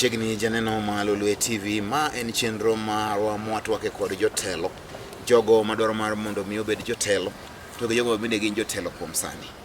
Machiegni janeno ma Lolwe TV ma en chenro marwa mwatwake kod jotelo jogo madwaro mar mondo mi obed jotelo to jogo bende gin jotelo kuom sani.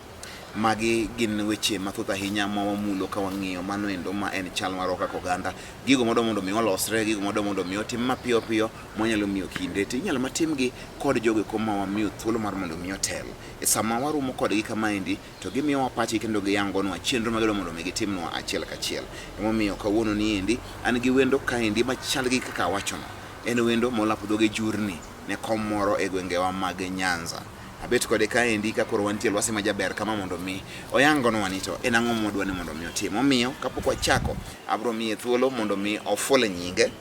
Magi gin weche mathoth ahinya ma wamulo ka wang'iyo mano endo ma en chal mar kaka oganda gigo modwa mondo mi olosre, gigo modwa mondo mi otim mapiyo piyo monyalo miyo kinde inyalo matimgi kod jogo ma wamiyo thuolo mar mondo mi otel. E sama warumo kodgi kamaendi to gimiyowa pachi kendo giyangonwa chenro magidwa mondo mi gitimnwa achiel kachiel. Emomiyo kawuono ni endi an gi wendo kaendi machal gi kaka awachono. En wendo molapo dhoge jurni ne kom moro e gwengewa mag Nyanza. Abet kode kaendi ka koro wantie lwasi majaber kama mondo mi oyangonwa ni to en ang'o modwa ni mondo mi otim. Omiyo kapok wachako abro miye thuolo mondo mi ofule nyinge,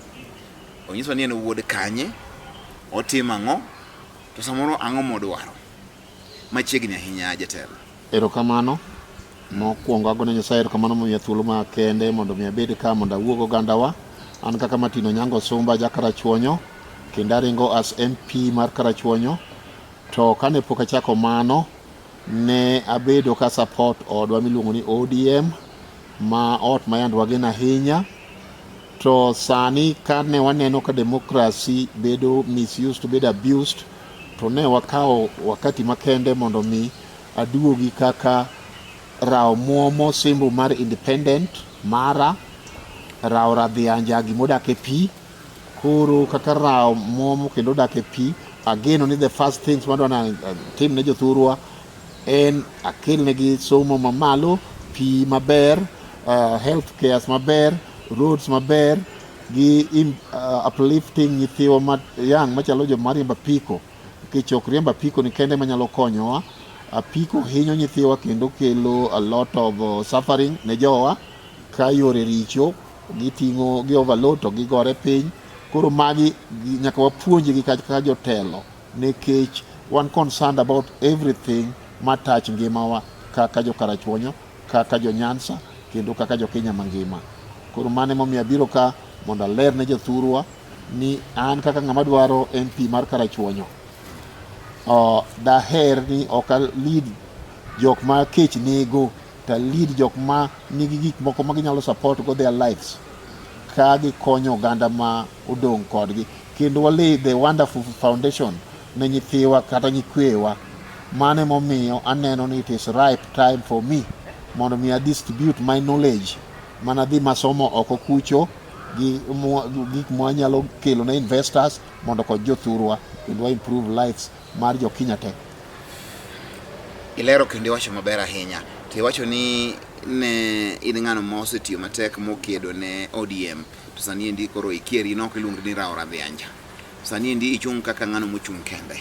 onyiso ni en wuod kanye, otim ang'o, to samoro ang'o modwaro. Machiegni ahinya jatelo. Erokamano. Mokwongo agone Nyasaye erokamano momiya thuolo makende mondo mi abed ka mondo awuog ogandawa. An kaka Matino Nyango Sumba ja Karachuonyo, kendo aringo as MP mar Karachuonyo. To kane pok achako mano, ne abedo ka support odwa miluongo ni ODM ma ot mayandwa gin ahinya. To sani kane waneno ka demokrasi bedo misused to bedo abused, to ne wakawo wakati makende mondo mi aduogi kaka raw muomo simbo mar independent mara, raw radhianja gimodak e pi, koro kaka raw muomo kendo dak e pi. Again, only the first things what on team nejo thurwa en akel negi somo mamalo, pi maber, health care maber, roads maber, gi uplifting nyithiwa yang machalo jo mariemba piko. Kichok riemba piko ni kende manyalo konyowa. Piko hinyo nyithiwa kendo kelo a lot of suffering ne jowa ka yore richo gitingo gi overload to gigore piny. Koro magi nyaka wapuonji gi kaka jotelo nekech one concerned about everything matach ngimawa kaka jo Karachuonyo, kaka jo Nyanza kendo kaka jo Kenya mangima. Koro mane momiyo abiro ka mondo aler ne jothurwa ni an kaka ng'ama dwaro MP mar Karachuonyo. Daher ni ok lead jok ma kech nego, ta lead jok ma nigi gik moko ma ginyalo support go their lives ka gikonyo oganda ma odong' kodgi, kendo wale the wonderful foundation ne nyithiwa kata nyikwewa. Mane momiyo aneno ni it is ripe time for me mondo mi distribute my knowledge manadhi masomo oko kucho gi gik mwanyalo kelo ne investors mondo kod jothurwa kendo improve lives mar jo Kenya te. Ilero kendo wacho maber ahinya. Tiwacho ni ne in ng'ano ma osetiyo matek mokedo ne ODM. To sani endi koro ikieri nok iluongi ni raw radhianja. Sani endi ichung' kaka ng'ano mochung' kende.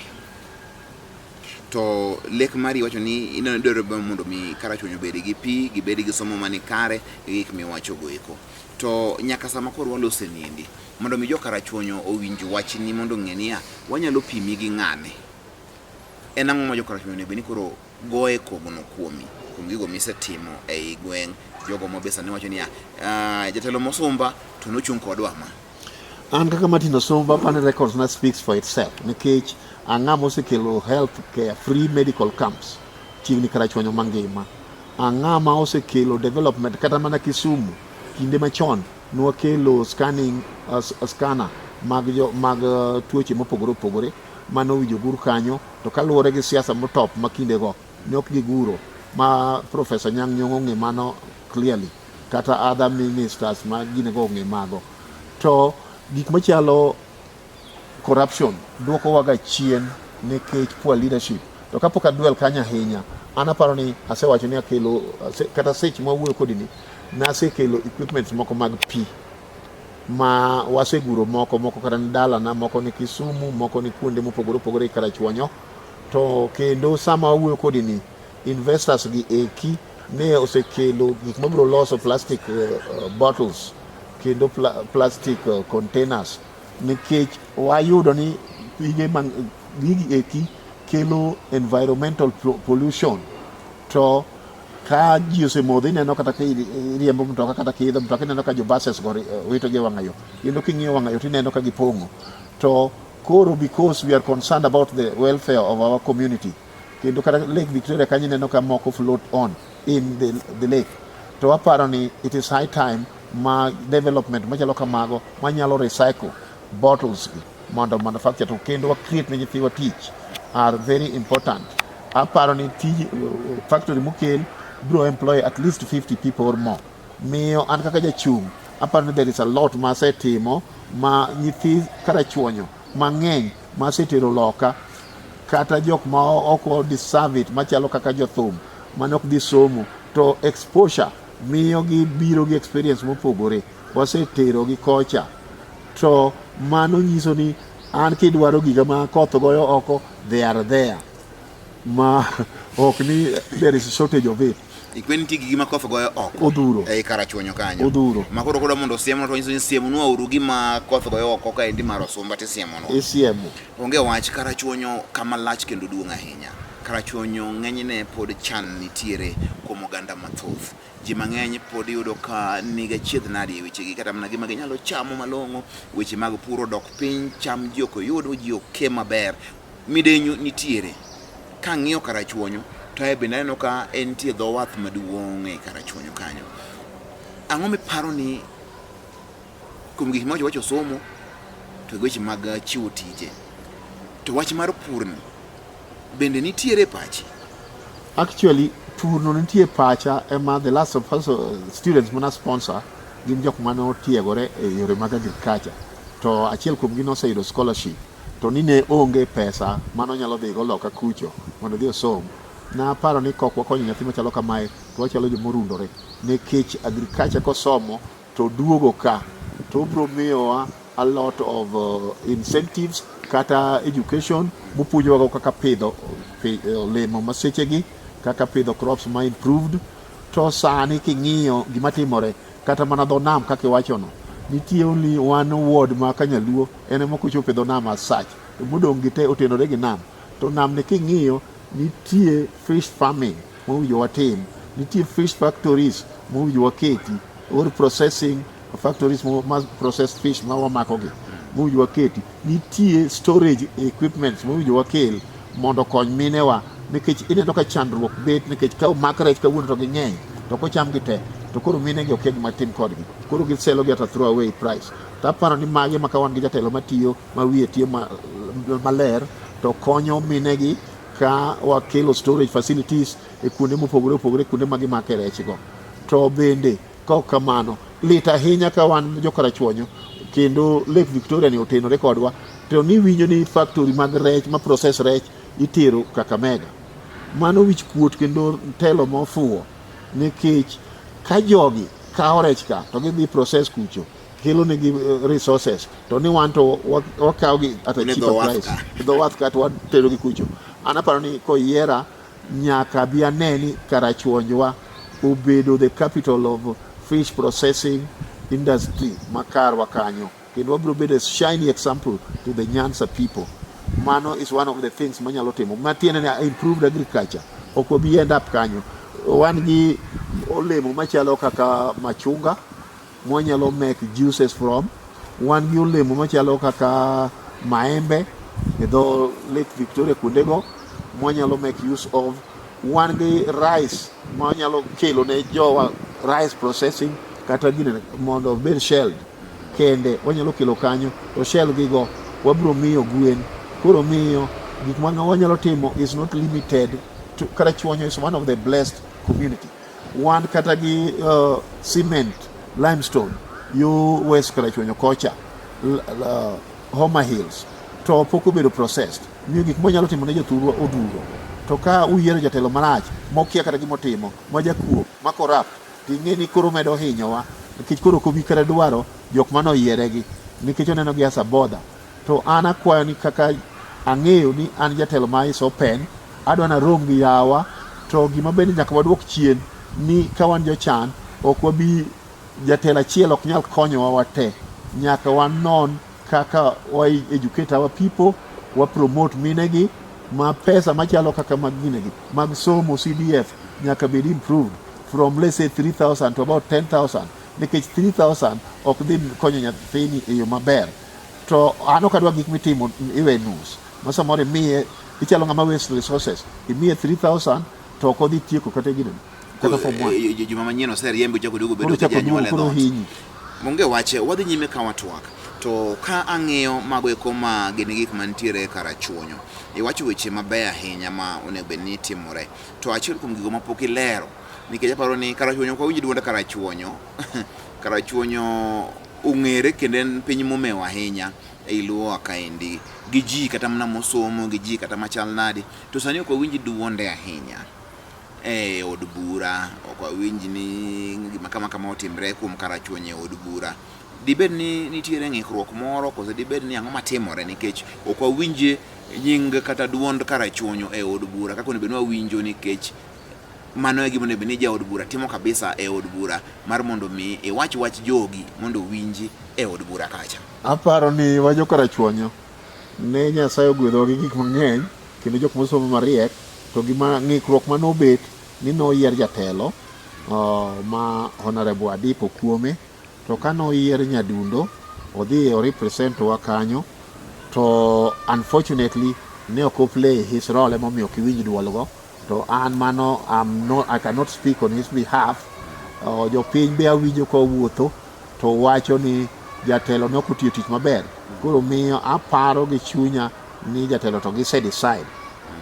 To lek mari wacho ni inadwaro mondo mi Karachuonyo bed gi pi, gibed gi somo mani kare, gik miwacho go eko. To nyaka sama koro walose ni endi mondo mi jo Karachuonyo owinj wach ni mondo ng'eni wanyalo pimi gi ng'ane. En ang'o ma jo Karachuonyo ne beni koro goye kogono kuomi kuom gigo misetimo ei gweng' jogo mobesa ne wacho ni jatelo Mosumba to nochung' kodwa ma. An kaka Matino Sumba pan records na speaks for itself nikech ang'ama osekelo health care free medical camps chiegni Karachuonyo mangima. Ang'ama osekelo development kata mana Kisumu kinde machon nwakelo scanning scanner mag tuoche mopogore opogore mano winjo gur kanyo, to kaluwore gi siasa motop makinde go ne ok giguro ma Professor Nyang' Nyong'o ng'e mano clearly, kata other ministers ma ginego ng'e mago. To gik machalo corruption duoko waga chien nekech poor leadership. To kapok adwel kanya ahinya, an aparo ni asewacho ni akelo kata sech mwawuoyo kodi ni nasekelo equipments moko mag pi ma waseguro moko kata ni dala na moko ni Kisumu, moko ni kuonde mopogore opogore Karachuonyo. To kendo sama wawuoyo kodi ni investors gi eki ne osekelo gik mabiro loso plastic bottles kendo plastic containers nikech wayudo ni gigi eki kelo environmental pollution. To ka ji osemodho ineno kata ka iriembo mtoka kata ka idho mtoka ineno ka jo buses go wito gi wang'ayo, kendo king'iyo wang'ayo tineno ka gipong'o. To koro because we are concerned about the welfare of our community, kendo kata Lake Victoria kanyo ineno ka moko float on in the lake, to aparo ni it is high time ma development machalo kamago manyalo recycle bottles mondo manufacture to kendo create ne nyithiwa tich are very important. Aparo ni tij factory mokel bro employ at least 50 people or more. Miyo an kaka jachung' aparo ni there is a lot ma asetimo ma nyithi Karachuonyo mang'eny ma asetero loka, kata jok ma ok deserve it machalo kaka jothum mane ok dhi somo, to exposure miyo gi biro gi experience mopogore, wasetero gi kocha, to mano nyiso ni an kidwaro giga ma koth goyo oko, they are there, ma ok ni there is a shortage of it. Ikweni tigi gima koth goyo oko odhuro ei Karachuonyo kanyo odhuro makoro koda mondo siemo to nyiso ni siemo nwa uru gima koth goyo oko ka endi maro somba te siemo no isiemo. Onge wach Karachuonyo kama lach kendo duong' ahinya. Karachuonyo ng'enyne pod chan nitiere kuom oganda mathoth. Ji mang'eny pod yudo ka niga chiedh nadi e wechegi, kata mana gima ginyalo chamo malong'o, weche mag puro dok piny, cham ji ok oyudo, ji ok maber, midenyo nitiere. Ka ng'iyo Karachuonyo to e bende aneno ka entie dho wath maduong' e Karachuonyo kanyo. Ang'o miparo ni kuom gik ma wacho somo to weche mag chiwo tije, to wach mar purni bende nitiere pachi? Actually pur no nitie pacha ema the last of us students mana sponsor gin jok mane otiegore e yore mag agriculture, to achiel kuom gi noseyudo scholarship, to ni ne onge pesa mano nyalo dhi go loka kucho mondo dhi osom. Na paro ni kok wakonyo nyathi machalo kamae to wachalo jomorundore, nikech agriculture kosomo to duogo ka to bro miyowa a lot of incentives kata education mopuonjowa kaka pidho olemo masechegi, kaka pidho crops ma improved. To sani king'iyo gima timore kata mana dho nam kaka iwachono, nitie only one ward ma Kanyaluo ene mokochopo dho nam as such, modong' gite otenore gi nam. To nam ne king'iyo nitie fish farming mowinjo watim, nitie fish factories mowinjo waketi, or processing factories ma process fish ma wamakogi mowinjo waketi, nitie storage equipments mowinjo wakel mondo kony minewa, nikech ineno ka chandruok bet nikech ka omak rech kawuono to ging'eny to kocham gi te to koro minegi okia gima tim kodgi, koro giselo gi at a throw away price. To aparo ni magi ma kawan gi jatelo matiyo ma wiye tiyo maler to konyo minegi ka wakelo storage facilities e kuonde mopogore opogore, kuonde ma gimake rechgo. To bende kaok kamano lit ahinya ka wan jo Karachuonyo kendo Lake Victoria ni otenore kodwa, to ni winjo ni factory mag rech ma process rech itero Kakamega. Mano wich kuot kendo telo mofuwo, nikech ka jogi kawo rech ka to gidhi process kucho, kelo negi resources, to ni wan to wakawo gi at a cheaper price dho wath ka to watero gi kucho. An aparo ni koyiera nyaka bi ane ni Karachuonyowa obedo the capital of fish processing industry makarwa kanyo, kendo wabiro bedo a shiny example to the Nyanza people. Mano is one of the things manyalo timo matiene ni improved agriculture. Ok wabi end up kanyo, wan gi olemo machalo kaka machunga mwanyalo make juices from, wan gi olemo machalo kaka maembe e dho Lake Victoria kuondego mwanyalo make use of, wan gi rice mwanyalo kelo ne jowa rice processing kata gine mondo bed shelled kende wanyalo kelo kanyo, to shell gigo wabiro miyo gwen. Koro miyo gik ma wanyalo timo is not limited to Karachuonyo. Is one of the blessed community. One kata gi cement limestone yo West Karachuonyo kocha Homa Hills to pok obedo processed. Miyo gik mwanyalo timo ne jothurwa odhuro. To ka uyiero jatelo marach mokia kata gimotimo majakuo makorap, ting'e ni koro medo hinyowa, nikech koro kobi kata dwaro jok manoyieregi, nikech oneno gi as a border. To an akwayo ni kaka ang'eyo ni an jatelo ma is open, adwa na rom gi yawa, to gima bende nyaka waduok chien ni ka wan jochan ok wabi jatelo achiel ok nyal konyowa wate, nyaka wanon kaka wa educate our people, wa promote minegi ma pesa machalo kaka mag ginegi mag somo CDF nyaka bed improved from let's say 3,000 to about 10,000, nikech 3,000 ok dhi konyo nyathini e yo maber. To an ok adwa gik mitimo iwe nus ma samoro imiye ichalo ng'ama waste resources, imiye 3,000 to ok odhi tieko kata gino. kata form 1 juma manyien oseriembo chako duogo bedo janyuol e dhoot. Monge wache wadhi nyime ka watwak to ka ang'iyo mago eko ma gin gik mantiere Karachuonyo. Iwacho weche mabeyo ahinya ma onego bed ni timore. To achiel kuom gigo mapok ilero nikech aparo ni Karachuonyo kwa winji duonde Karachuonyo Karachuonyo ung'ere kendo en piny momew ahinya e Luo kaendi gi ji kata mana mosomo gi ji kata machal nadi. To sani ok winji duonde ahinya od bura, ok winji ni gima kama otimre kuom Karachuonyo od bura. Dibed ni nitiere ng'ikruok moro koso dibed ni ang'o matimore nikech ok winji nying kata duond Karachuonyo e od bura kaka onego winjo nikech mano e gima onego ni jaod bura timo kabisa e od bura mar mondo mi wach jogi mondo winji e od bura kacha. Aparo ni wajo Karachuonyo ne Nyasaye ogwedho gi gik mang'eny kendo jok mosomo mariek to gima ng'ikruok manobet ni noyier jatelo ma Honorable Adipo Kuome to kanoyier Nyadundo odhi o represent wa kanyo to unfortunately ne ok play his role emomiyo ok winj duolgo to an mano I cannot speak on his behalf. Jopiny be awinjo ko wuotho to wacho ni jatelo ne ok otiyo tich maber, koro miyo aparo gi chunya ni jatelo to gise decide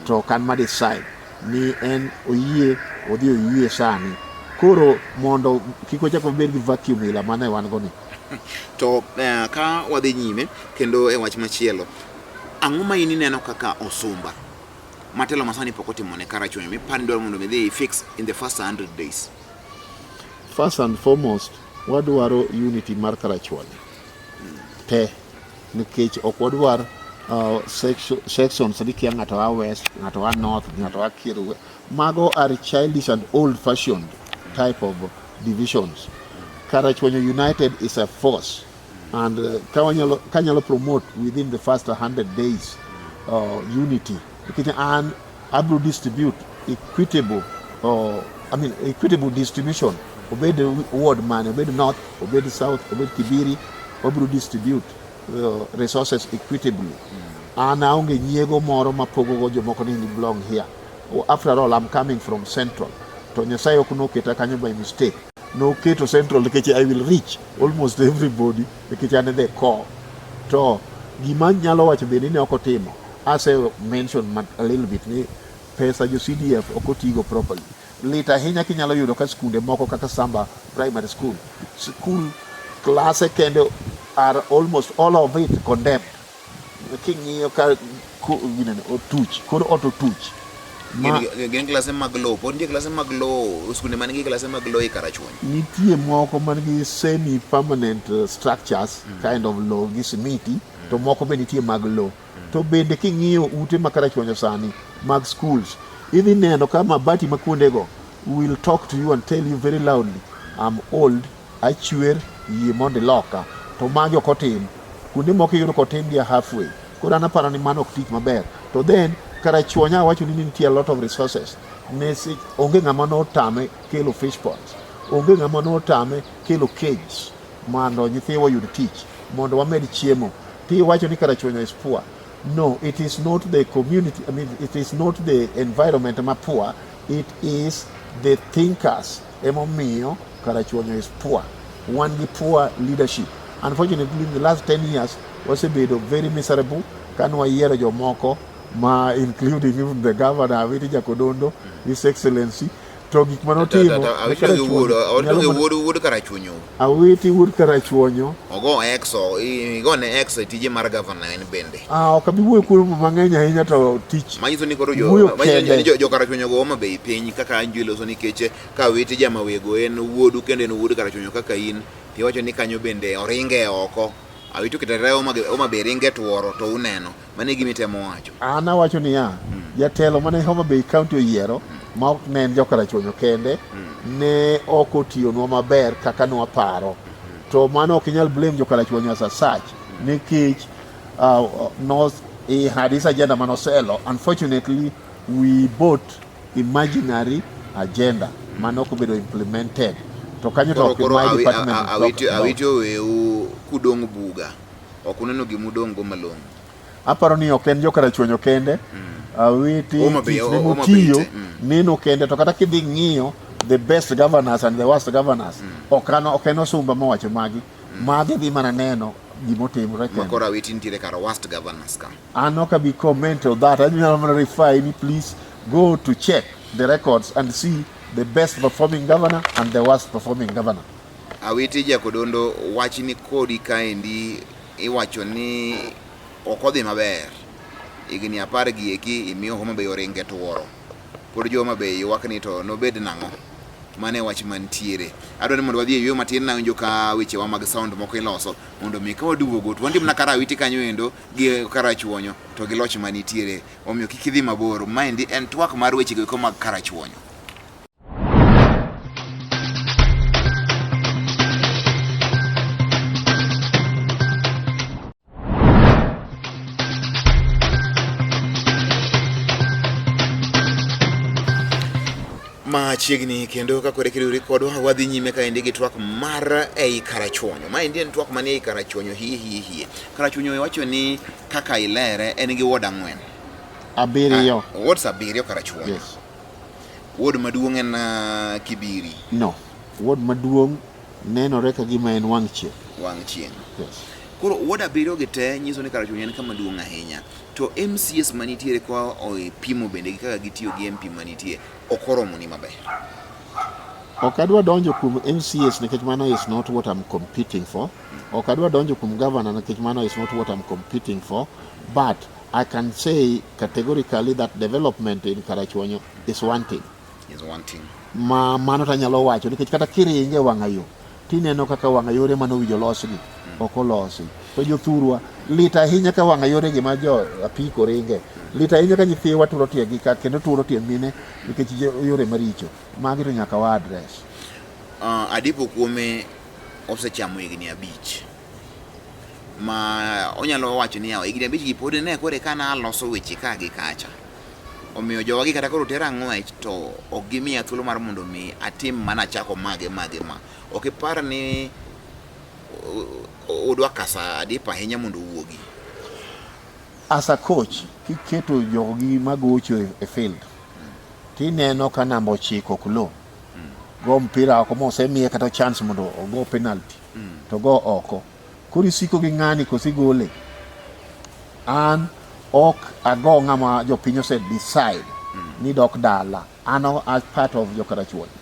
to kan ma decide ni en oyie odhi oyie sani, koro mondo kik ochako bed gi vacuum ila mane wan go ni. To ka wadhi nyime kendo e wach machielo, ang'o ma in neno kaka osumba matelo masani pok otimone Karachuonyo mi par ndwaro mondo midhi fix in the first 100 days? First and foremost, wadwaro unity mar Karachuonyo te nikech ok wadwar sections ni kia ng'ato wa west, ng'ato wa north, ng'ato wa kiru. Mago are childish and old fashioned type of divisions. Karachuonyo United is a force, and kanyalo promote within the first 100 days unity. And abro distribute equitable distribution. Obey the ward man, obey the north, obey the south, obey the Kibiri, abro distribute resources equitably. And aonge nyiego moro mapogo go jomoko ni belong here. After all, I'm coming from central. To Nyasaye ok noketa kanyo by mistake. No keto central nikech I will reach almost everybody nikech an the core. To gima nyalo wacho bende ni ok otimo, as I mentioned a little bit, ni pesa jo CDF ok otigo properly. Lita ahinya kinyalo yudo ka skunde moko kaka Samba Primary School class kendo are almost all of it condemned. King'iyo ka otuch koro auto tuch gen klase mag low, pod nitie klase mag low, skunde man gi klase mag low e Karachuonyo. Nitie moko man gi semi permanent structures kind of low gi simiti, to moko be nitie mag low. To bende king'iyo ute ma Karachuonyo sani mag schools, idhi neno ka mabati ma kuondego will talk to you and tell you very loudly, I'm old, achwer yie mondo loka. To magi ok otim, kuonde moko yudo kotim dia halfway. Koro an aparo ni mano ok tich maber. To then Karachuonyo awacho ni nitie a lot of resources. Nesi onge ng'ama notame kelo fish ponds, onge ng'ama notame kelo cages mondo nyithiwa yud tich, mondo wamed chiemo. Ti wacho ni Karachuonyo is poor. No, it is not the community, it is not the environment ma poor, it is the thinkers. Emomiyo Karachuonyo is poor. One gi poor leadership. Unfortunately, in the last 10 years, wasebedo very miserable. Kan wayiero jomoko ma including even the governor Awiti Jakodondo, His Excellency, to gik manotimo wuod Karachuonyo. Awiti wuod Karachuonyo ogo exo igone exo tije mar governor en bende. Ok abi wuoyo kuom mang'eny ahinya to tich. Manyiso ni koro jo Karachuonyo go ma be piny kaka anjuloso nikech ka Awiti jama wego en wuodu kendo en wuod Karachuonyo kaka in, tiwacho ni kanyo bende oringe oko. Awiti kitare oma be ringe tuoro to uneno. Mane gimi temo wacho. An awacho ni jatelo mane Homa Bay County oyiero ma ok ne en jo Karachuonyo kende ne ok otiyonwa maber kaka nwaparo. To mano ok inyal blame jo Karachuonyo as such nikech he had his agenda manoselo. Unfortunately, we bought imaginary agenda mano ok bedo implemented. To kanyo to ok my department. Awiti oweu kudong' buga ok uneno gimudong' go malong'o. Aparo ni ok en jo Karachuonyo kende. Awiti neno kende to kata kidhi ng'iyo the best governors and the worst governors. Okano sumba mowacho magi. Magi di mana neno gimotimore kende. Makora waiting till the worst governors come. I'm not going to comment on that. I'm going to refer you, please go to check the records and see the best performing governor and the worst performing governor. Awiti Jakodondo watching ni kodi kaendi iwacho ni okodhi maber. Igni apar gi eki imiyo homa be orenge tuoro. Pod joma be ywak ni to nobed nango. Mane wach mantiere. Adwa ni mondo wadhi e yo matin na winjo ka weche wa mag sound moko iloso mondo mi ka waduogo to wandim na Karawiti kanyo endo gi Karachuonyo to gi loch manitiere. Omiyo kik idhi mabor. Maendi en twak mar weche go mag Karachuonyo. Machiegni kendo ka kore kiriuri kodwa wadhi nyime ka ende gi twak mar ei Karachuonyo. Maendi en twak manie ei Karachuonyo hie. Karachuonyo wacho ni kaka ilere en gi ward 4. Abiriyo. Wards 7 Karachuonyo. Yes. Ward maduong' en Kibiri. No. Ward maduong' nenore ka gima en wang' chieng'. Wang' chieng'. Yes. Koro ward 7 gi te nyiso ni Karachuonyo en kama duong' ahinya. To MCS manitiere kwa pimo bende kaka gitiyo gi MP manitie okoromo ni maber. Okadwa donjo kum MCS nikech mano is not what I'm competing for. Okadwa donjo kum governor nikech mano is not what I'm competing for. But I can say categorically that development in Karachuonyo is one thing. Is one thing. Mano tanyalo wacho nikech kata kiringe wang'ayo tineno kaka wang'ayore mano wijo losgi okolosi. To jothurwa lita ahinya ka wang'ayore gi ma jo apiko ringe. Lita ahinya ka nyithiwa turo tie gi ka kendo turo tie mine nikech yore maricho. Magi to nyaka wa address. Adipo kuome osechamo higni 5. Ma onyalo wacho ni yawa higni 5 gi pod ne kore kana loso weche ka gi kacha. Omiyo jowagi kata koro tera ng'wech to ok gimiya thuolo mar mondo mi atim mana chako mage ma. Ok ipar ni udwa kasa adipa ahinya mondo uwuogi. As a coach, kiketo jogi magocho e field. Tineno ka namba 9 oklo. Go mpira oko mosemiye kata chance mondo ogo penalty. To go oko. Kuri siko gi ng'ani kosigole. An ok ago ng'ama jopinyo said decide ni dok dala. Ano as part of your Karachuonyo.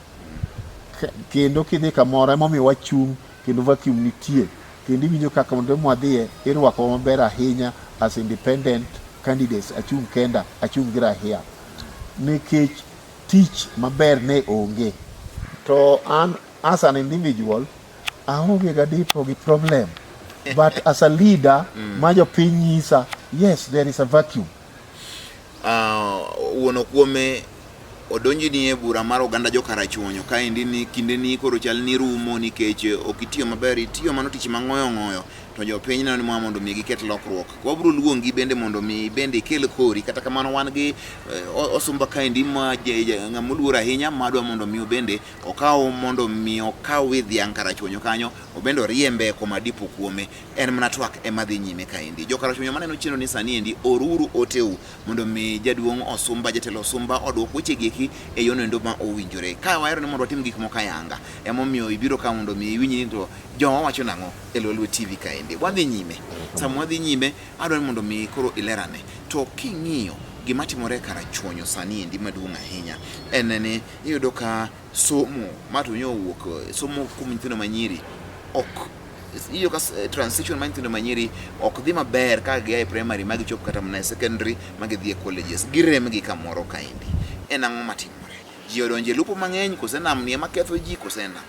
Kendo kidhi kamoro emomiyo wachung' kendo vacuum nitie. Kendo winjo kaka mondo mwadhie irwako maber ahinya as independent candidates achung' kenda achung' gira here. Nikech tich maber ne onge. To an as an individual aonge gadipo gi problem. But as a leader, majo piny nyisa, yes, there is a vacuum. Uono kuome odonji ni e bura mar oganda jo Karachuonyo ka endi ni kinde ni koro chal ni rumo nikech okitiyo maber itiyo mano tich mang'oyo to jo piny neno ni mondo mi giket lokruok. Wabro luongi bende mondo mi bende kel kori kata kamano wan gi osumba ka endi ma ng'amoluor ahinya madwa mondo mi bende okaw mondo mi okaw dhiang' Karachuonyo kanyo obendo riembe koma dipo kuome en mana twak ema dhi nyime ka endi. Jo Karachuonyo maneno chino ni sani endi oruru oteu mondo mi jaduong' osumba jatelo osumba odwok weche gi e yono endo ma owinjore. Ka wahero ni mondo watim gik moko ayanga emomiyo ibiro ka mondo mi winyi ni to joma wacho nang'o e Lolwe TV ka endi. Wadhi nyime. Sama wadhi nyime adwa ni mondo mi koro ilerane. To king'iyo gima timore Karachuonyo sani endi maduong' ahinya en ni iyudo ka somo matunyo wuok somo kuom nyithindo manyiri ok iyo ka transition ma nyithindo manyiri ok dhi maber ka gi e primary magi chop kata mana secondary magi dhi e colleges girem gi kamoro ka endi. En ang'o matimore? Ji odonje lupo mang'eny kosenam ni ema ketho ji kosenam.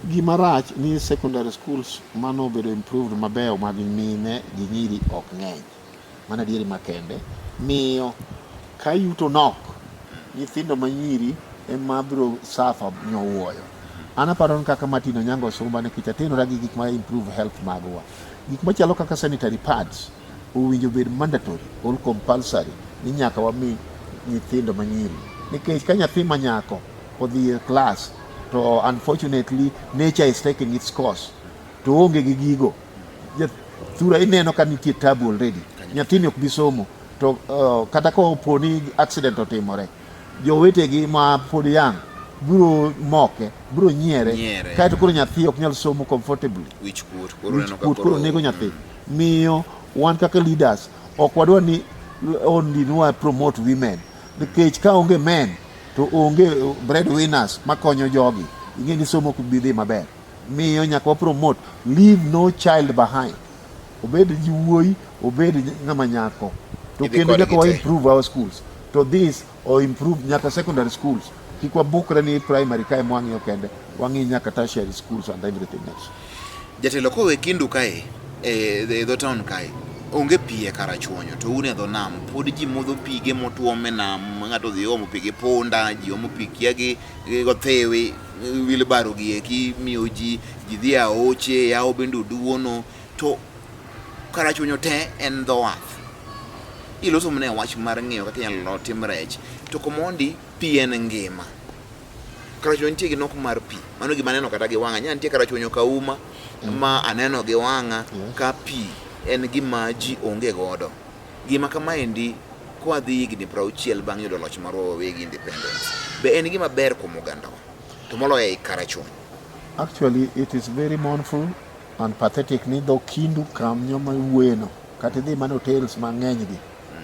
Gima rach ni secondary schools mano bedo improved mabeyo mag mine gi nyiri ok ng'eny. Mana diere makende miyo ka yuto nok nyithindo manyiri ema biro safa nyowuoyo. Anaparo kaka matino nyango sumba nikech atenora gi gik ma improve health magwa. Gik machalo kaka sanitary pads owinjo bed mandatory or compulsory ni nyaka wami nyithindo manyiri. Nikech ka nyathi manyako odhi e class to unfortunately nature is taking its course to onge gi gigo. Thura ineno ka nitie tabu already. Nyathini ok bisomo to kata ko poni accident otimore. Jowetegi ma pod yang bro moke, bro nyiere, kaito koro nyathi ok nyal somo comfortably. Which koro nego nyathi. Miyo wan kaka leaders ok wadwa ni only nwa promote women. Nikech ka onge men to onge breadwinners makonyo jogi. Ing'e ni somo ok bi dhi maber. Miyo nyaka wa promote, leave no child behind. Obed wuoyi, obed ng'ama nyako. To kendo nyaka wa improve our schools. To this or improve nyaka secondary schools. Kik wabukre ni primary kae mwang'iyo kende, wang'i nyaka tertiary schools and everything else. Jatelo kowe kindu kae dho town kae onge pi e Karachuonyo to une dho nam pod ji modho pige motuome nam, ng'ato dhi omo pige ponda, ji omo pi kia gi gothewe wilbaro gi eki miyo ji dhi aoche yao bende oduono to Karachuonyo te en dho wath. Iloso mne wach mar ng'eyo kaka inyalo tim rech to komondi pi en ngima. Karachuonyo nitie gi nok mar pi, mano gima aneno kata gi wang'a. Nya nitie Karachuonyo Kauma ma aneno gi wang'a ka pi en gima ji onge godo. Gima kamaendi kwa dhi higni 60 bang' yudo loch mar wawegi independence, be en gima ber kuom ogandawa to moloyo ei Karachuonyo? Actually, it is very mournful and pathetic ni dho kindu kamnyo ma wueno kata dhi man hotels mang'eny gi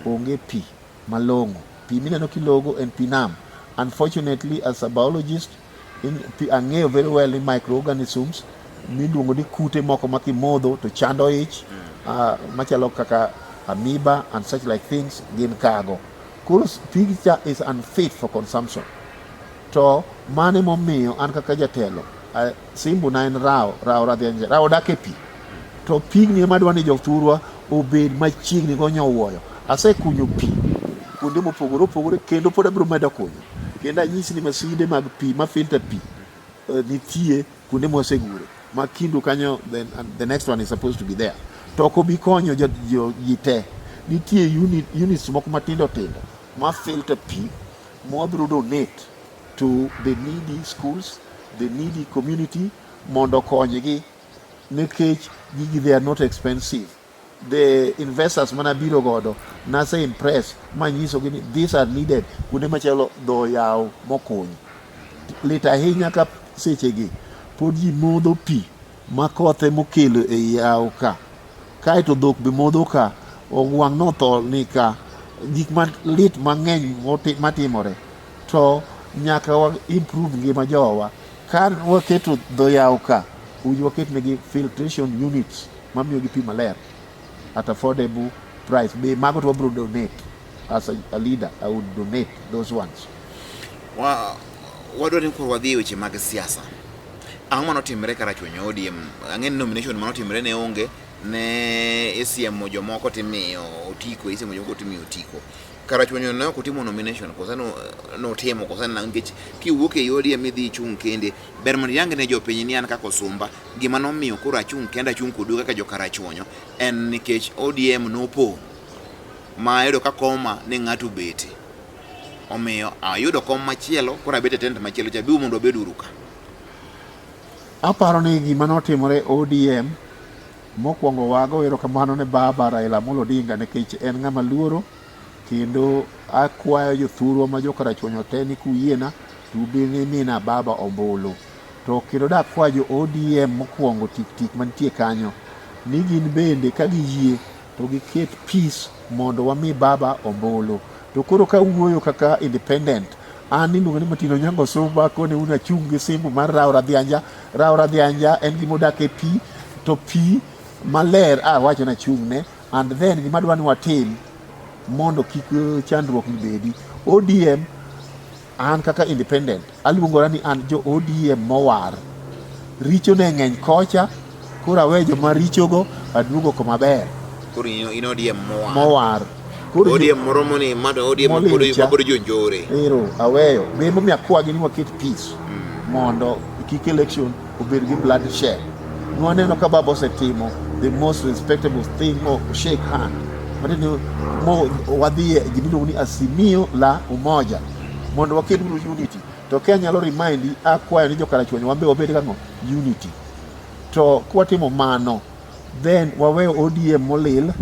onge pi malong'o. Pi mineno kilogo en pi nam. Unfortunately, as a biologist, ang'eyo very well ni microorganisms miluongo ni kute moko makimodho to chando ich, machalo kaka amoeba and such like things gin kago. Koro picture is unfit for consumption. To mane momiyo an kaka jatelo, simbu na en rao radhianje, rao dak e pi. To pigni madwa ni joturwa obed machiegni go nyowuoyo. Asekunyo pi kuonde mopogore opogore kendo pod abiro medo kunyo. Kendo anyisi ni masinde mag pi ma filter pi nitie kuonde mosegure. Ma kindu kanyo, the next one is supposed to be there. To ko bi konyo ji te. Nitie units moko matindo tindo ma filter pi mo abiro donate to the needy schools, the needy community mondo konygi, nikech gigi they are not expensive. The investors manabiro godo nase impress manyiso gini these are needed kuonde machalo dho yaw mokuny. Lit ahinya ka sechegi pod ji modho pi ma kothe mokelo e yaw ka, kaeto dhok be modho ka, ogwang' notho ni ka, gik lit mang'eny matimore. To nyaka wa improve ngima jowa. Ka waketo dho yaw ka, waket negi filtration units mamiyo gi pi maler at affordable price. Be mago to wabro donate. As a leader, I would donate those ones. Wadwa ni koro wadhi weche mag siasa. Ang'o manotimre Karachuonyo ODM? Ang'e nomination manotimre ne onge ne isiemo jomoko timiyo otiko, isiemo jomoko timiyo otiko. Karachuonyo ne ok otimo nomination kosa no timo kosa na ngech kiwuok e ODM idhi chung kende ber mondo yang ne jopiny ni an kaka osumba. Gima nomiyo koro achung kenda chung kodu kaka jo Karachuonyo en nikech ODM nopo ma yudo ka koma ne ng'ato bete. Omiyo ayudo kom machielo koro abete tent machielo cha biu mondo obed uruka. Aparo ni gima notimore ODM mokwongo wago erokamano ne baba Raila Amolo Odinga nikech en ng'ama luoro, kendo akwayo jothurwa ma jo Karachuonyo te ni kuyiena to ubene mina baba ombulu. To kendo dakwayo jo ODM mokwongo tik mantie kanyo ni gin bende ka giyie to giket peace mondo wami baba ombulu. To koro ka wuoyo kaka independent, an iluongo ni Matino Nyango Sumba kone una chung gi simbu mar Rao Radhianja en gima odak e pi, to pi maler wacho na chung'ne, and then gima dwa ni watim mondo kik chandruok ni bedi. ODM, an kaka independent, aluongora ni an jo ODM mowar. Richo ne ng'eny kocha, koro awe joma richogo aduogo koma ber. Koro in ODM mowar. ODM moromo ni mato ODM maboro jonjore. Ero, aweyo. Bemo mi akwagi ni waket peace mondo kik election obed gi bloodshed. Nwaneno ka baba osetimo the most respectable thing, mo shake hand. Matino mo wadhi gimiluongo ni Azimio la Umoja mondo waket unity. To Kenya nyalo remind akwayo ni jo Karachuonyo wambe wabed kang'o unity. To kwatimo mano, then waweyo ODM molil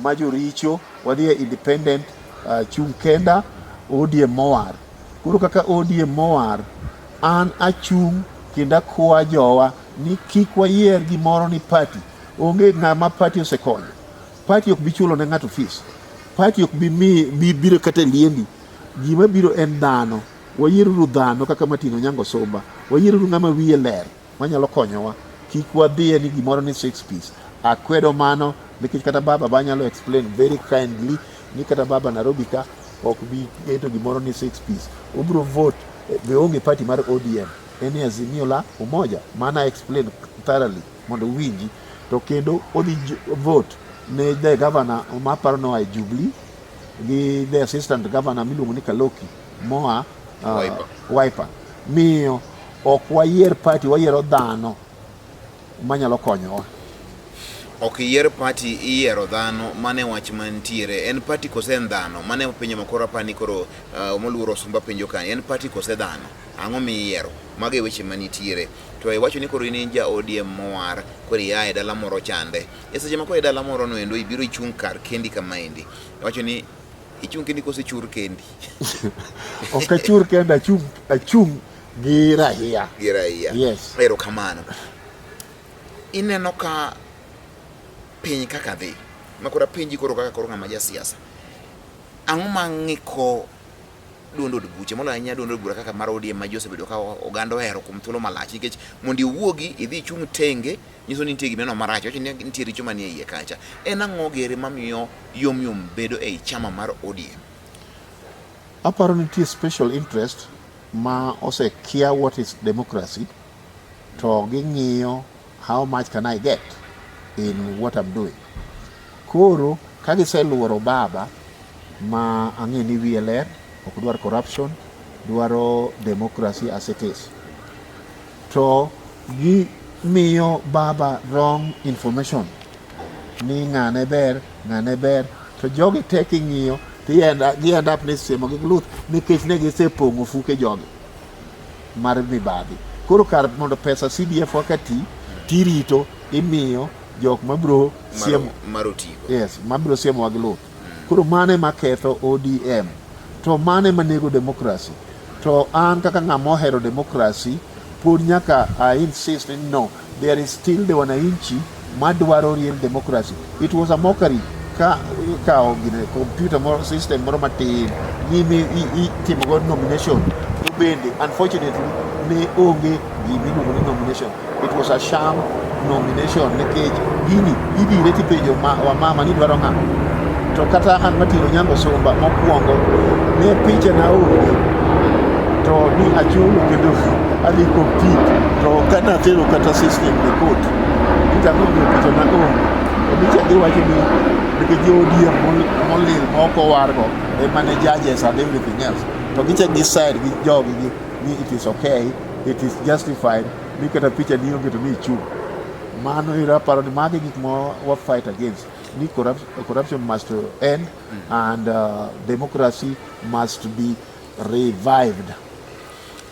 majoricho, wadhi independent chung kenda ODM mowar. Koro kaka ODM mowar an achung' kendo akwa jowa ni kik wayier gimoro ni party. Onge ng'ama party osekonyo. Party ok bi chulo ne ng'ato fees. Party ok bi biro kata liendi. Gima biro en dhano. Wayieruru dhano kaka Matino Nyango Somba. Wayieruru ng'ama wiye ler manyalo konyowa. Kik wadhiye ni gimoro ni 6 piece. Akwedo mano nikech kata baba banyalo explain very kindly ni kata baba Nairobi ka ok bi keto gimoro ni 6 piece. Obro vote be onge party mar ODM. Eni Azimio la Umoja. Mana explain thoroughly mondo winji. To kendo odhi vote ne the governor maparo no ay Jubilee gi the assistant governor miluongo ni Kaloki moa Wiper. Miyo ok wayier party, wayiero dhano manyalo konyowa. Ok yier party, iyiero dhano. Mane wach mantiere en party kose en dhano. Mane penjo makoro pani koro moluoro Sumba penjo kan en party kose dhano. Ang'o miyiero? Mage weche manitiere. To iwacho ni koro in ja ODM mowar koro iaye dala moro chande. Seche mako e dala moro no endo ibiro ichung' kar kendi kama endi. Iwacho ni ichung' kendi kose chur kendi. Ok achur kendi, achung' gi raia. Gi raia. Yes. Ero kamano. Ineno ka piny kaka dhi makora pinji koro kaka koro ng'ama ja siasa. Ang'o mang'iko duond od buche molo ahinya duond od bura kaka mar ODM ma Joseph bedo ka oganda ohero kuom thuolo malach nikech mondo iwuogi idhi chung' tenge nyiso ni nitie gimeno marach, wacho ni nitie richo manie iye kacha. En ang'o gere mamiyo yom bedo ei chama mar ODM? Aparo ni nitie special interest ma osekia what is democracy to ging'iyo how much can I get in what I'm doing. Koro kagiseluoro baba ma ang'e ni wiye ler, ok dwar corruption, dwaro democracy as it is. To gimiyo baba wrong information ni ng'ane ber to jogi tek ing'iyo gi end up ni semo gi luth nikech ne gisepong'o fuke jogi mar mibadhi. Koro kar mondo pesa CDF wakati tirito imiyo jok mabro siemo marotigo. Yes, mabro siemo wag luth. Koro mane maketho ODM. To mane manego democracy. To an kaka ng'ama ohero democracy pod nyaka I insist no, there is still the wananchi madwaro real democracy. It was a mockery ka gine computer system moro matin nyime itimo god nomination to bende unfortunately ne onge gimiluongo ni nomination. It was a sham nomination nikech gini idire tipenjo wa mama ni dwaro ng'a. To kata an Matino Nyango Somba mokwongo ne picha na onge to ni achulo kendo ali compete to kana tero kata system ne court itanonge picha na onge obicha gi wacho ni nikech ODM molil moko wargo mane judges and everything else to gicha decide gi jogi ni it is okay, it is justified ni kata picha ni onge to ni chung. Mano ira paro ni magi gik mo wa fight against. Ni corruption must end and democracy must be revived.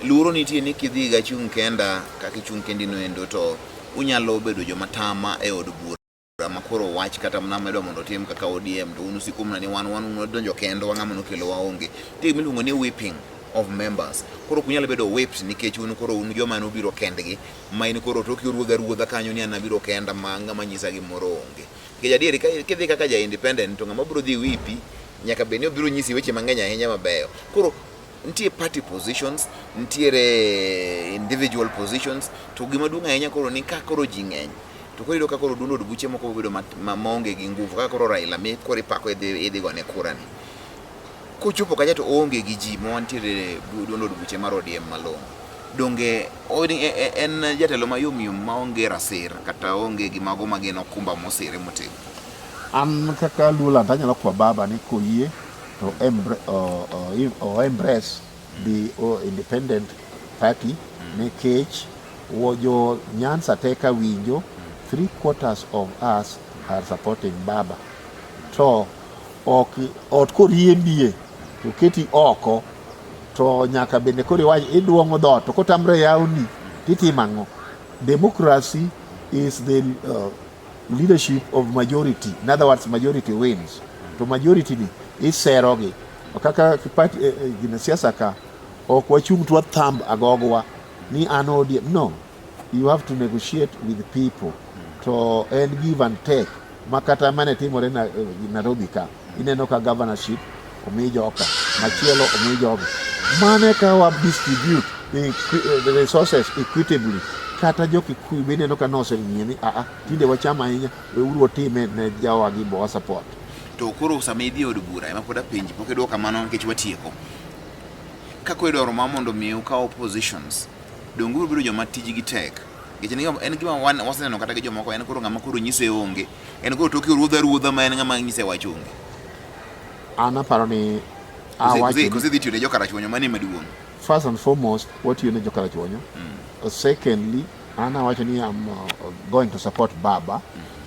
Luro nitie ni kidhi ga chung' kenda kaka chung' kendi no endo to unyalo bedo joma tama e od bura makoro wach kata mna medo mondo tim kaka ODM to unu sikumna ni wan donjo kendo ng'ama nokelo waonge. Ti miluongo ni whipping of members. Koro kunyalo bedo whipped nikech unu koro unu joma nobiro kendgi ma in koro to kiruodha kanyo ni anabiro kenda ma ng'ama nyisa gimoro onge. Nikech adieri kidhi kaka ja independent to ng'ama biro dhi whipi nyaka beni obiro nyisi weche mang'eny ahinya mabeyo. Koro nitie party positions, nitiere individual positions, to gima duong' ahinya koro ni ka koro ji ng'eny. To koro ka koro duond od buche moko bedo maonge gi nguvu kaka koro Raila mi koro ipako idhi gone kura ni. Kochopo kaja to onge gi ji mo nitiere duond od buche mar ODM malong'o. Donge en jatelo mayom maonge rasir kata onge gi mago mageno okumba mosire motimo. An kaka Lula tanyalo kwa baba ni koyie to embrace the independent party nikech wojo Nyanza teka winjo 3/4 of us are supporting baba. To ot koriembie to keti oko to nyaka bende kori wach iduong'o dhot to kotamre yauni titimango. Democracy is the leadership of majority. In other words, majority wins. To majority ni iserogi. Kaka party gina siasa ka ok wachung' to thumb agogwa ni an ODM. No, you have to negotiate with the people to and give and take. Makata mane timore na Nairobi ka ineno ka governorship omi joka, machielo omi jogi. Mane ka wa distribute the resources equitably. Kata Jokikuyu bende no ka noseng'iye ni tinde wachama ahinya weuru otime ne jawagi bo support. To koro sama idhi od bura ema pod apenji pok idwoko kamano nikech watieko. Kako idwaro ma mondo miu ka oppositions dongu biro joma tijigi tek. Nikech en gima waseneno kata gi jomoko en koro ng'ama koro nyise onge. En koro toki ruodha ma en ng'ama nyise wach onge. An aparo ni kosi dhi tiyo ne jo Karachuonyo mane maduong'. First and foremost, what you need to Karachuonyo. Secondly, I'm going to support Baba.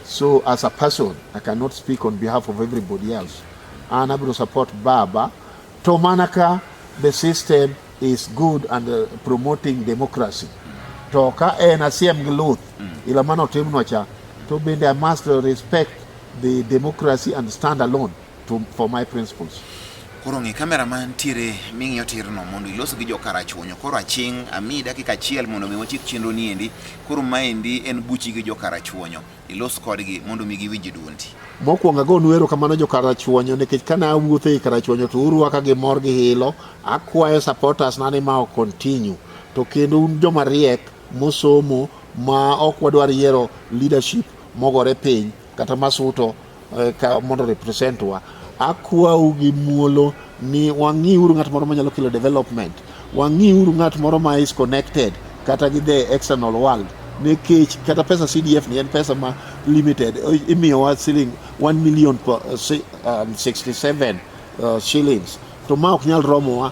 So as a person, I cannot speak on behalf of everybody else. I'm able to support Baba. Tomanaka, the system is good and promoting democracy. Toka na CM Giluth, ilamano timnocha, to be I must respect the democracy and stand alone for my principles. Koro ngi cameraman tire ming'yo tirno mondo ilos gi jo Karachuonyo. Koro aching ami dakika achiel mondo mi wachik chenro ni endi. Koro maendi en buchi gi jo Karachuonyo. Ilos kodgi mondo mi giwinj duondi. Mokwongo agonu erokamano jo Karachuonyo nikech kana awuotho e Karachuonyo to urwaka gi mor gi hilo. Akwayo supporters nani ma continue. To kendo un joma riek mosomo ma ok wadwar yiero leadership mogore piny kata masuto mondo represent wa. Akwau gi muolo ni wang'iuru ng'at moro manyalo kelo development, wang'iuru ng'at moro ma is connected kata gi the external world, nikech kata pesa CDF ni en pesa ma limited. Imiyo wa shilling 1,067,000 shillings to ma ok nyal romo wa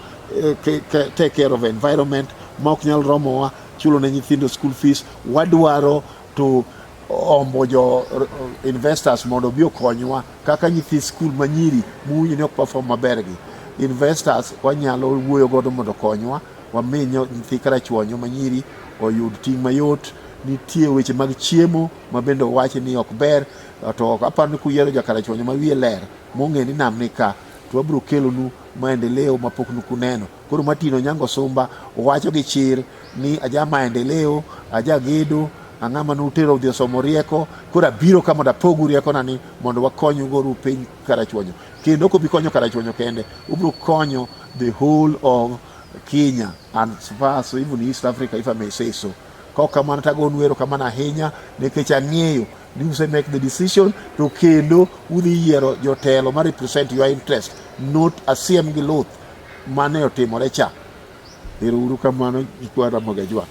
take care of environment, ma ok nyal romo wa chulo ne nyithindo school fees. Wadwaro to ombo jo investors mondo bi okonywa kaka nyithi school manyiri muyi ne ok perform maber gi investors wanyalo wuoyo godo mondo konywa waminyo nyithi Karachuonyo manyiri oyud ting' mayot. Nitie weche mag chiemo ma bende wachi ni ok ber, to aparo ni kuyiero jo Karachuonyo ma wiye ler mong'e ni nam ni ka to wabiro kelonu maendeleo mapok nukuneno. Koro Matino Nyango Sumba wacho gi chir ni aja maendeleo, aja gedo, ang'ama nutero udhi osomo rieko, koro abiro ka mondo apogu rieko nani mondo wakonyu goru piny Karachuonyo. Kendo ko bi konyo Karachuonyo kende, ubiro konyo the whole of Kenya and as even East Africa, if I may say so. Kok kamano tagonu erokamano ahinya nikech ang'eyo ni use make the decision to kendo udhi yiero jotelo ma represent your interest, not a CM Giluth mane otimore cha. Ero kamano ikwara mogajwa.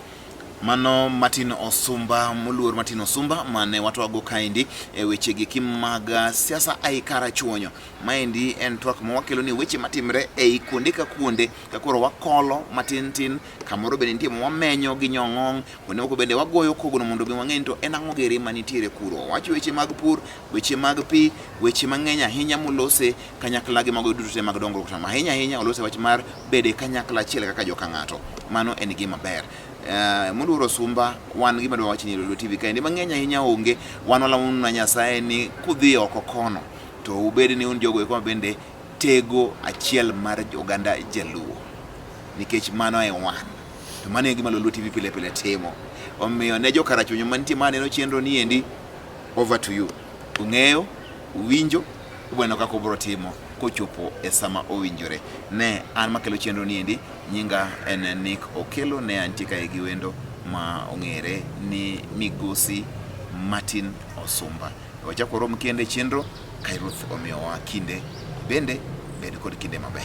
Mano Martin Osumba, muluor Martin Osumba mane watwago kaendi weche gi mag siasa ai Karachuonyo. Maendi en twak mawakelo ni weche matimre ei kuonde ka kuonde kakoro wakolo matin kamoro bende nitie wamenyo gi nyong'ong, kuonde moko bende wagoyo kogono mondo wang'e to en ang'o gere manitiere kuro. Wacho weche mag pur, weche mag pi, weche mang'eny ahinya molose kanyakla gi mago duto mag dongruok. Ahinya olose wach mar bede kanyakla achiel kaka joka ng'ato. Mano en gima ber. Muluor Osumba wan gima dwa wacho ni Lolwe TV kaendi mang'eny ahinya onge. Wan walamono na Nyasaye ni kudhi oko kono to ubed ni un jogo eko bende tego achiel mar oganda Jaluo, nikech mano e wan. To mano e gima Lolwe TV pile timo. Omiyo ne jo Karachuonyo mantie maneno chenro ni endi, over to you. Ung'eyo, uwinjo, ubweno kako bro timo kochopo e sama owinjore. Ne an makelo chenro ni endi, nyinga en Nick Okelo, ne antika e giwendo ma ong'ere ni Migosi Martin Osumba. Wachako rom kende chenro Kairuth omiyo wa kinde bende bed kod kinde maber.